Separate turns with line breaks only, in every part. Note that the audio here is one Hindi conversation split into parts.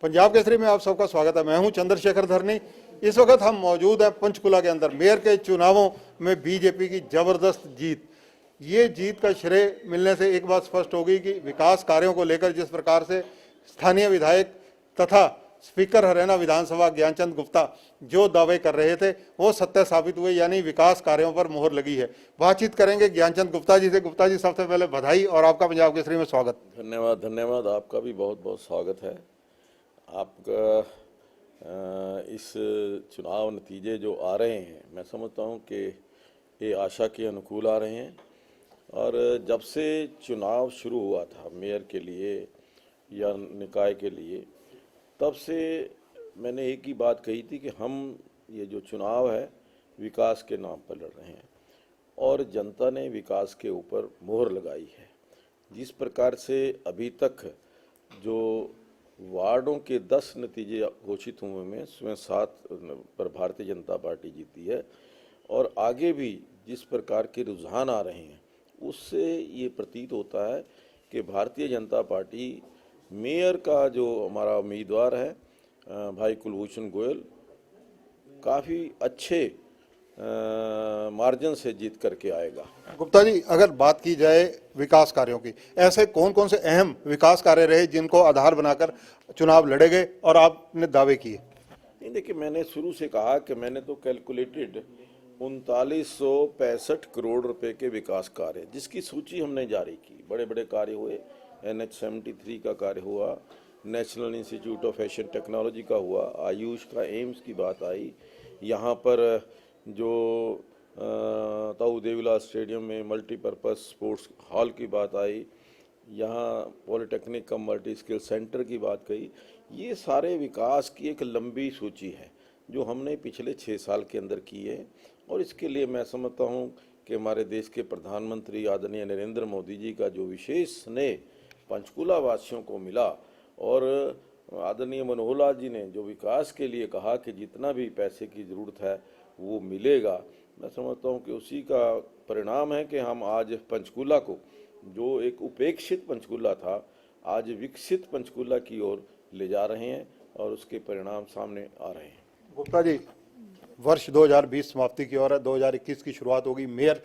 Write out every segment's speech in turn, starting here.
पंजाब केसरी में आप सबका स्वागत है। मैं हूं चंद्रशेखर धरनी। इस वक्त हम मौजूद हैं पंचकुला के अंदर। मेयर के चुनावों में बीजेपी की जबरदस्त जीत। ये जीत का श्रेय मिलने से एक बात स्पष्ट होगी कि विकास कार्यों को लेकर जिस प्रकार से स्थानीय विधायक तथा स्पीकर हरियाणा विधानसभा ज्ञानचंद गुप्ता जो दावे कर रहे थे वो सत्य साबित हुए, यानी विकास कार्यों पर मोहर लगी है। बातचीत करेंगे ज्ञानचंद गुप्ता जी से। गुप्ता जी, सबसे पहले बधाई और आपका पंजाब केसरी में स्वागत।
धन्यवाद धन्यवाद, आपका भी बहुत बहुत स्वागत है। आपका इस चुनाव नतीजे जो आ रहे हैं, मैं समझता हूं कि ये आशा के अनुकूल आ रहे हैं। और जब से चुनाव शुरू हुआ था मेयर के लिए या निकाय के लिए, तब से मैंने एक ही बात कही थी कि हम ये जो चुनाव है विकास के नाम पर लड़ रहे हैं और जनता ने विकास के ऊपर मोहर लगाई है। जिस प्रकार से अभी तक जो वार्डों के 10 नतीजे घोषित हुए में उसमें 7 पर भारतीय जनता पार्टी जीती है और आगे भी जिस प्रकार के रुझान आ रहे हैं उससे ये प्रतीत होता है कि भारतीय जनता पार्टी मेयर का जो हमारा उम्मीदवार है भाई कुलभूषण गोयल काफ़ी अच्छे मार्जिन से जीत करके आएगा।
गुप्ता जी, अगर बात की जाए विकास कार्यों की, ऐसे कौन कौन से अहम विकास कार्य रहे जिनको आधार बनाकर चुनाव लड़े गए और आपने दावे किए?
नहीं, देखिए, मैंने शुरू से कहा कि मैंने तो कैलकुलेटेड 3965 करोड़ रुपए के विकास कार्य जिसकी सूची हमने जारी की। बड़े बड़े कार्य हुए, NH-73 का कार्य हुआ, national institute of fashion technology का हुआ, आयुष का, एम्स की बात आई, यहाँ पर जो ताऊ देवीलाल स्टेडियम में मल्टीपर्पज़ स्पोर्ट्स हॉल की बात आई, यहाँ पॉलिटेक्निक का मल्टी स्किल सेंटर की बात कही। ये सारे विकास की एक लंबी सूची है जो हमने पिछले 6 साल के अंदर की है। और इसके लिए मैं समझता हूँ कि हमारे देश के प्रधानमंत्री आदरणीय नरेंद्र मोदी जी का जो विशेष स्नेह पंचकुला वासियों को मिला और आदरणीय मनोहर लाल जी ने जो विकास के लिए कहा कि जितना भी पैसे की ज़रूरत है वो मिलेगा, मैं समझता हूँ कि उसी का परिणाम है कि हम आज पंचकुला को, जो एक उपेक्षित पंचकुला था, आज विकसित पंचकुला की ओर ले जा रहे हैं और उसके परिणाम सामने आ रहे हैं।
गुप्ता जी, वर्ष 2020 समाप्ति की ओर है, 2021 की शुरुआत होगी। मेयर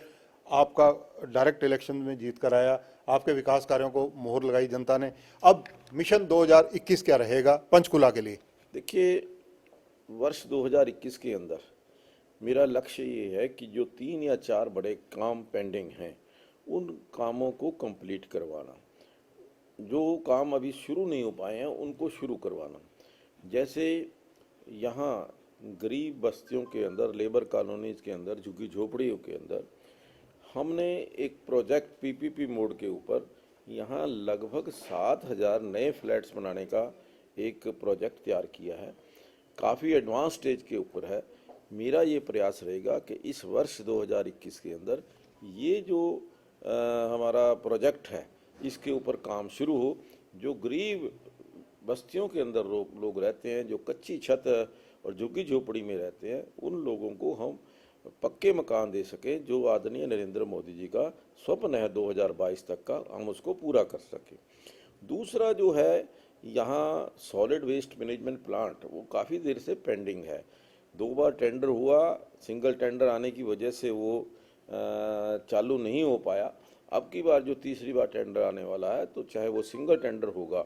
आपका डायरेक्ट इलेक्शन में जीत कर आया, आपके विकास कार्यों को मोहर लगाई जनता ने। अब मिशन 2021 क्या रहेगा पंचकुला के लिए?
देखिए, वर्ष 2021 के अंदर मेरा लक्ष्य ये है कि जो 3 या 4 बड़े काम पेंडिंग हैं उन कामों को कंप्लीट करवाना, जो काम अभी शुरू नहीं हो पाए हैं उनको शुरू करवाना। जैसे यहाँ गरीब बस्तियों के अंदर, लेबर कॉलोनीज़ के अंदर, झुग्गी झोपड़ियों के अंदर हमने एक प्रोजेक्ट PPP मोड के ऊपर यहाँ लगभग 7000 नए फ्लैट्स बनाने का एक प्रोजेक्ट तैयार किया है। काफ़ी एडवांस स्टेज के ऊपर है। मेरा ये प्रयास रहेगा कि इस वर्ष 2021 के अंदर ये जो हमारा प्रोजेक्ट है इसके ऊपर काम शुरू हो। जो गरीब बस्तियों के अंदर लोग रहते हैं, जो कच्ची छत और झुग्गी झोपड़ी में रहते हैं, उन लोगों को हम पक्के मकान दे सकें, जो आदरणीय नरेंद्र मोदी जी का स्वप्न है 2022 तक का, हम उसको पूरा कर सकें। दूसरा जो है, यहाँ सॉलिड वेस्ट मैनेजमेंट प्लांट वो काफ़ी देर से पेंडिंग है। 2 बार टेंडर हुआ, सिंगल टेंडर आने की वजह से वो चालू नहीं हो पाया। अब की बार जो तीसरी बार टेंडर आने वाला है, तो चाहे वो सिंगल टेंडर होगा,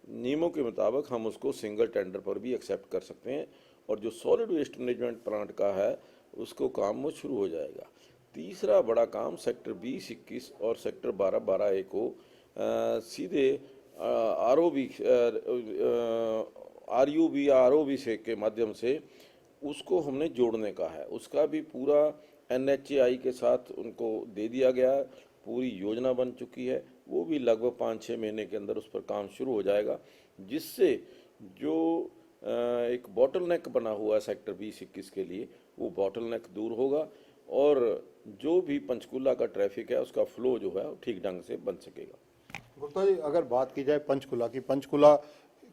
नियमों के मुताबिक हम उसको सिंगल टेंडर पर भी एक्सेप्ट कर सकते हैं और जो सॉलिड वेस्ट मैनेजमेंट प्लांट का है उसको काम वो शुरू हो जाएगा। तीसरा बड़ा काम सेक्टर 20-21 और सेक्टर 12-12A को सीधे RUB से के माध्यम से उसको हमने जोड़ने का है। उसका भी पूरा NHAI के साथ उनको दे दिया गया है, पूरी योजना बन चुकी है। वो भी लगभग 5-6 महीने के अंदर उस पर काम शुरू हो जाएगा, जिससे जो एक बॉटलनेक बना हुआ है सेक्टर 20-21 के लिए, वो बॉटलनेक दूर होगा और जो भी पंचकुला का ट्रैफिक है उसका फ्लो जो है ठीक ढंग से बन सकेगा।
गुप्ता जी, अगर बात की जाए पंचकुला की, पंचकुला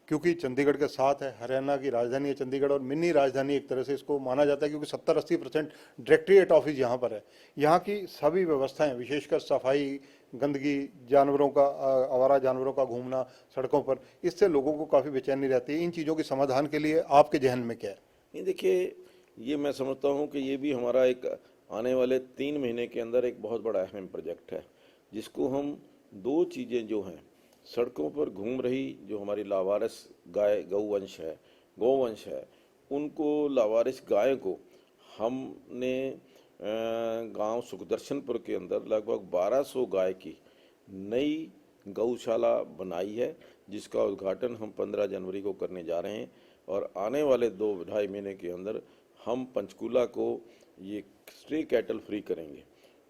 क्योंकि चंडीगढ़ के साथ है, हरियाणा की राजधानी है चंडीगढ़ और मिनी राजधानी एक तरह से इसको माना जाता है, क्योंकि 70-80% डायरेक्टरेट ऑफिस यहाँ पर है। यहाँ की सभी व्यवस्थाएं, विशेषकर सफाई, गंदगी, जानवरों का आवारा जानवरों का घूमना सड़कों पर, इससे लोगों को काफ़ी बेचैनी रहती है। इन चीज़ों के समाधान के लिए आपके जहन में क्या है?
नहीं, देखिए, ये मैं समझता हूँ कि ये भी हमारा एक आने वाले 3 महीने के अंदर एक बहुत बड़ा अहम प्रोजेक्ट है, जिसको हम 2 चीज़ें जो हैं, सड़कों पर घूम रही जो हमारी लावारिस गाय गौवंश है, उनको लावारिस गाय को हमने गांव सुखदर्शनपुर के अंदर लगभग 1200 गाय की नई गौशाला बनाई है, जिसका उद्घाटन हम 15 जनवरी को करने जा रहे हैं। और आने वाले 2-2.5 महीने के अंदर हम पंचकूला को ये स्ट्रे कैटल फ्री करेंगे।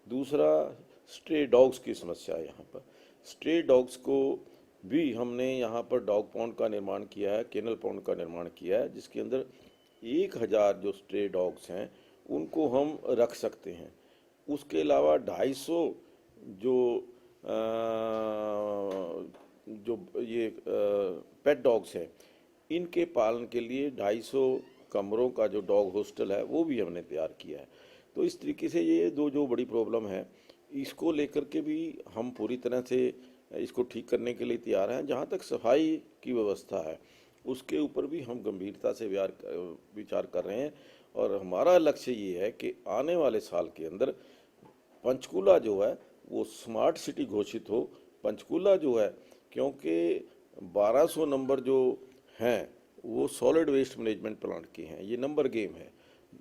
दूसरा, स्ट्रे डॉग्स की समस्या है। यहाँ पर स्ट्रे डॉग्स को भी हमने यहाँ पर डॉग पॉन्ड का निर्माण किया है, केनल पॉन्ड का निर्माण किया है, जिसके अंदर 1000 जो स्ट्रे डॉग्स हैं उनको हम रख सकते हैं। उसके अलावा 250 जो ये पेट डॉग्स हैं, इनके पालन के लिए 250 कमरों का जो डॉग हॉस्टल है वो भी हमने तैयार किया है। तो इस तरीके से ये 2 जो बड़ी प्रॉब्लम है, इसको लेकर के भी हम पूरी तरह से इसको ठीक करने के लिए तैयार हैं। जहाँ तक सफाई की व्यवस्था है, उसके ऊपर भी हम गंभीरता से विचार कर रहे हैं। और हमारा लक्ष्य ये है कि आने वाले साल के अंदर पंचकूला जो है वो स्मार्ट सिटी घोषित हो। पंचकूला जो है, क्योंकि 1200 नंबर जो हैं वो सॉलिड वेस्ट मैनेजमेंट प्लांट के हैं, ये नंबर गेम है।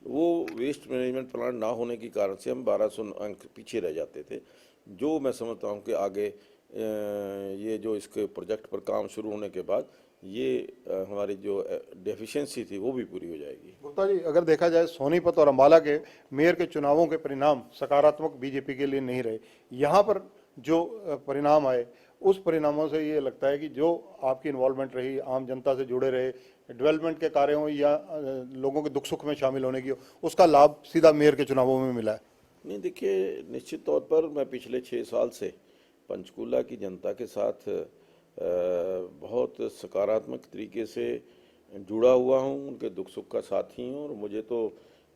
वो वेस्ट मैनेजमेंट प्लांट ना होने के कारण से हम 1200 अंक पीछे रह जाते थे। जो मैं समझता हूँ कि आगे ये जो इसके प्रोजेक्ट पर काम शुरू होने के बाद ये हमारी जो डेफिशिएंसी थी वो भी पूरी हो जाएगी।
गुप्ता जी, अगर देखा जाए सोनीपत और अम्बाला के मेयर के चुनावों के परिणाम सकारात्मक बीजेपी के लिए नहीं रहे, यहाँ पर जो परिणाम आए उस परिणामों से ये लगता है कि जो आपकी इन्वॉल्वमेंट रही, आम जनता से जुड़े रहे, डेवलपमेंट के कार्य हो या लोगों के दुख सुख में शामिल होने की हो, उसका लाभ सीधा मेयर के चुनावों में मिला है।
नहीं, देखिए, निश्चित तौर पर मैं पिछले 6 साल से पंचकूला की जनता के साथ बहुत सकारात्मक तरीके से जुड़ा हुआ हूँ, उनके दुख सुख का साथी हूँ। और मुझे तो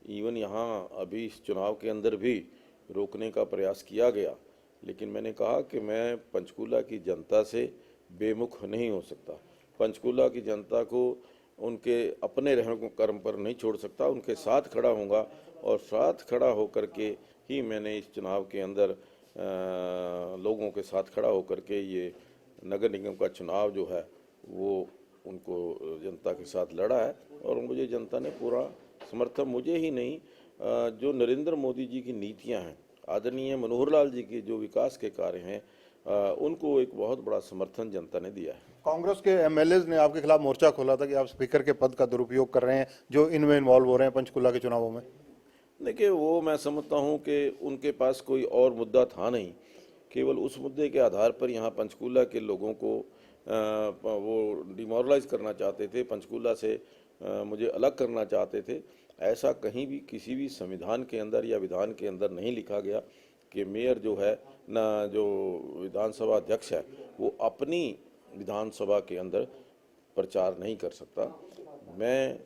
इवन यहाँ अभी इस चुनाव के अंदर भी रोकने का प्रयास किया गया, लेकिन मैंने कहा कि मैं पंचकूला की जनता से बेमुख नहीं हो सकता। पंचकूला की जनता को उनके अपने रहम कर्म पर नहीं छोड़ सकता, उनके साथ खड़ा होऊंगा। और साथ खड़ा होकर के ही मैंने इस चुनाव के अंदर लोगों के साथ खड़ा होकर के ये नगर निगम का चुनाव जो है वो उनको जनता के साथ लड़ा है। और मुझे जनता ने पूरा समर्थन, मुझे ही नहीं, जो नरेंद्र मोदी जी की नीतियां हैं, आदरणीय मनोहर लाल जी के जो विकास के कार्य हैं, उनको एक बहुत बड़ा समर्थन जनता ने दिया है।
कांग्रेस के एमएलएज ने आपके खिलाफ मोर्चा खोला था कि आप स्पीकर के पद का दुरुपयोग कर रहे हैं, जो इनमें इन्वॉल्व हो रहे हैं पंचकूला के चुनावों में।
देखिए, वो मैं समझता हूँ कि उनके पास कोई और मुद्दा था नहीं, केवल उस मुद्दे के आधार पर यहाँ पंचकूला के लोगों को वो डिमोरलाइज करना चाहते थे, पंचकूला से मुझे अलग करना चाहते थे। ऐसा कहीं भी किसी भी संविधान के अंदर या विधान के अंदर नहीं लिखा गया कि मेयर जो है ना, जो विधानसभा अध्यक्ष है, वो अपनी विधानसभा के अंदर प्रचार नहीं कर सकता। मैं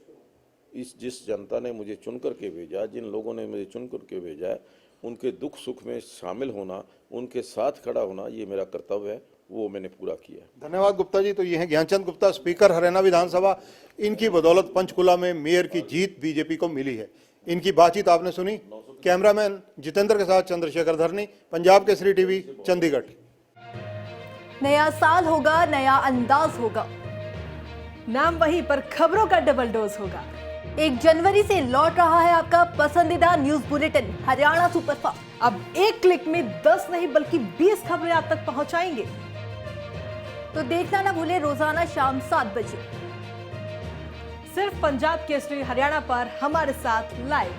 जिस जनता ने मुझे चुन करके भेजा, जिन लोगों ने मुझे चुन करके भेजा है, उनके दुख सुख में शामिल होना, उनके साथ खड़ा होना, ये मेरा कर्तव्य है, वो मैंने पूरा किया।
धन्यवाद गुप्ता जी। तो ये हैं ज्ञानचंद गुप्ता, स्पीकर हरियाणा विधानसभा। इनकी बदौलत पंचकूला में मेयर की जीत बीजेपी को मिली है। इनकी बातचीत आपने सुनी। कैमरामैन जितेंद्र के साथ चंद्रशेखर धरनी, पंजाब केसरी टीवी, चंडीगढ़।
नया साल होगा, नया अंदाज होगा,
नाम वही पर खबरों का डबल डोज होगा।
1 जनवरी से लौट रहा है आपका पसंदीदा न्यूज बुलेटिन हरियाणा सुपरफास्ट।
अब एक क्लिक में 10 नहीं बल्कि 20 खबरें आप तक पहुंचाएंगे।
तो देखना ना भूले रोजाना शाम 7 बजे
सिर्फ पंजाब केसरी हरियाणा पर हमारे साथ लाइव।